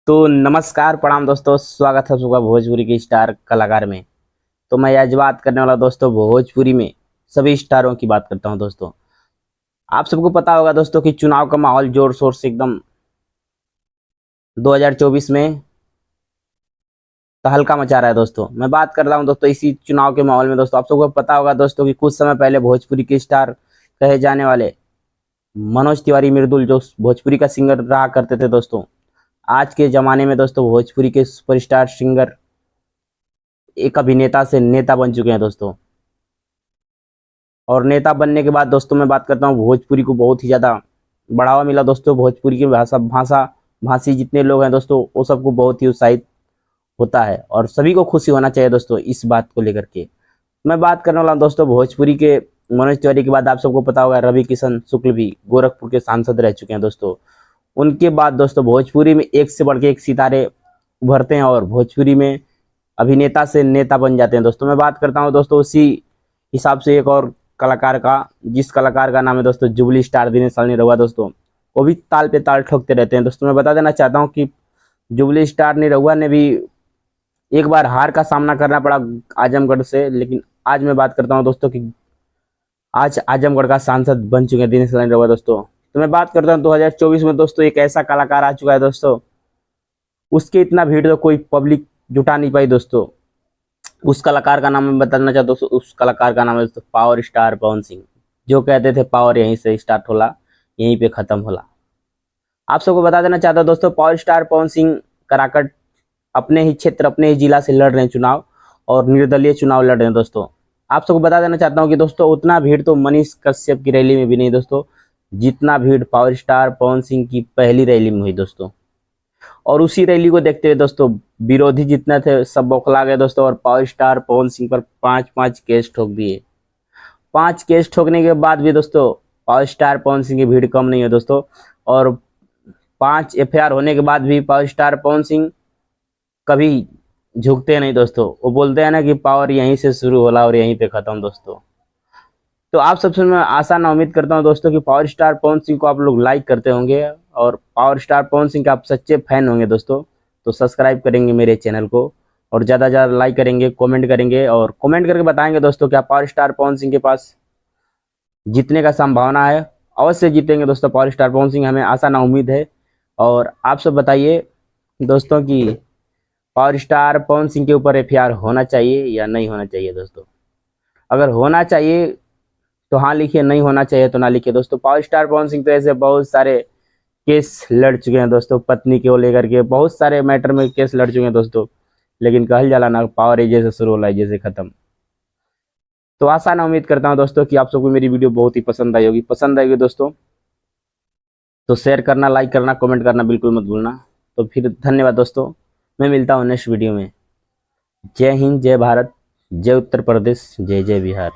तो नमस्कार प्रणाम दोस्तों, स्वागत है सबका भोजपुरी के स्टार कलाकार में। तो मैं आज बात करने वाला दोस्तों भोजपुरी में सभी स्टारों की बात करता हूं। दोस्तों आप सबको पता होगा दोस्तों कि चुनाव का माहौल जोर शोर से एकदम 2024 में तहलका मचा रहा है। दोस्तों मैं बात कर रहा हूं दोस्तों इसी चुनाव के माहौल में। दोस्तों आप सबको पता होगा दोस्तों कि कुछ समय पहले भोजपुरी के स्टार कहे जाने वाले मनोज तिवारी मृदुल, जो भोजपुरी का सिंगर रहा करते थे दोस्तों, आज के ज़माने में दोस्तों भोजपुरी के सुपरस्टार सिंगर एक अभिनेता से नेता बन चुके हैं दोस्तों। और नेता बनने के बाद दोस्तों मैं बात करता हूँ भोजपुरी को बहुत ही ज़्यादा बढ़ावा मिला दोस्तों। भोजपुरी की भाषा भाषी जितने लोग हैं दोस्तों वो सबको बहुत ही उत्साहित होता है और सभी को खुशी होना चाहिए दोस्तों इस बात को लेकर के। मैं बात करने वाला हूँ दोस्तों भोजपुरी के मनोज तिवारी के बाद आप सबको पता होगा रवि किशन शुक्ल भी गोरखपुर के सांसद रह चुके हैं दोस्तों। उनके बाद दोस्तों भोजपुरी में एक से बढ़ के एक सितारे उभरते हैं और भोजपुरी में अभिनेता से नेता बन जाते हैं। दोस्तों मैं बात करता हूं दोस्तों उसी हिसाब से एक और कलाकार का, जिस कलाकार का नाम है दोस्तों जुबली स्टार दिनेश सालनी रहुआ। दोस्तों वो भी ताल पे ताल ठोकते रहते हैं। दोस्तों मैं बता देना चाहता हूं कि जुबली स्टार निरहुआ ने भी एक बार हार का सामना करना पड़ा आजमगढ़ से, लेकिन आज मैं बात करता हूँ दोस्तों कि आज आजमगढ़ का सांसद बन चुके हैं दिनेश सालनी रहुआ। दोस्तों तो मैं बात करता हूँ 2024 में दोस्तों एक ऐसा कलाकार आ चुका है दोस्तों, उसके इतना भीड़ तो कोई पब्लिक जुटा नहीं पाई दोस्तों। उस कलाकार का नाम मैं बताना चाहता हूँ दोस्तों, उस कलाकार का नाम है दोस्तों पावर स्टार पवन सिंह, जो कहते थे पावर यहीं से स्टार्ट होला यहीं पे खत्म होला। आप सबको बता देना चाहता हूँ दोस्तों पावर स्टार पवन सिंह कराकट अपने ही क्षेत्र अपने ही जिला से लड़ रहे हैं चुनाव और निर्दलीय चुनाव लड़ रहे हैं। दोस्तों आप सबको बता देना चाहता हूँ कि दोस्तों उतना भीड़ तो मनीष कश्यप की रैली में भी नहीं दोस्तों, जितना भीड़ पावर स्टार पवन सिंह की पहली रैली में हुई दोस्तों। और उसी रैली को देखते हुए दोस्तों विरोधी जितने थे सब बौखला गए दोस्तों और पावर स्टार पवन सिंह पर 5 केस ठोक दिए। 5 केस ठोकने के बाद भी दोस्तों पावर स्टार पवन सिंह की भीड़ कम नहीं है दोस्तों। और 5 FIR होने के बाद भी पावर स्टार पवन सिंह कभी झुकते नहीं दोस्तों। वो बोलते हैं ना कि पावर यहीं से शुरू होला और यहीं पे खत्म दोस्तों। तो आप सबसे मैं आशा ना उम्मीद करता हूं दोस्तों कि पावर स्टार पवन सिंह को आप लोग लाइक करते होंगे और पावर स्टार पवन सिंह के आप सच्चे फैन होंगे दोस्तों। तो सब्सक्राइब करेंगे मेरे चैनल को और ज़्यादा से ज़्यादा लाइक करेंगे, कमेंट करेंगे और कमेंट करके बताएंगे दोस्तों क्या पावर स्टार पवन सिंह के पास जीतने का संभावना है। अवश्य जीतेंगे दोस्तों पावर स्टार पवन सिंह, हमें आशा ना उम्मीद है। और आप सब बताइए दोस्तों कि पावर स्टार पवन सिंह के ऊपर FIR होना चाहिए या नहीं होना चाहिए दोस्तों। अगर होना चाहिए तो हाँ लिखिए, नहीं होना चाहिए तो ना लिखिए दोस्तों। पावर स्टार पवन सिंह तो ऐसे बहुत सारे केस लड़ चुके हैं दोस्तों, पत्नी को लेकर के बहुत सारे मैटर में केस लड़ चुके हैं दोस्तों। लेकिन कहल जाला ना पावर जैसे शुरू होला जैसे खत्म। तो आशा ना उम्मीद करता हूँ दोस्तों कि आप सबको मेरी वीडियो बहुत ही पसंद आई होगी। पसंद आएगी दोस्तों तो शेयर करना, लाइक करना, कमेंट करना बिल्कुल मत भूलना। तो फिर धन्यवाद दोस्तों, मैं मिलता हूँ नेक्स्ट वीडियो में। जय हिंद, जय भारत, जय उत्तर प्रदेश, जय जय बिहार।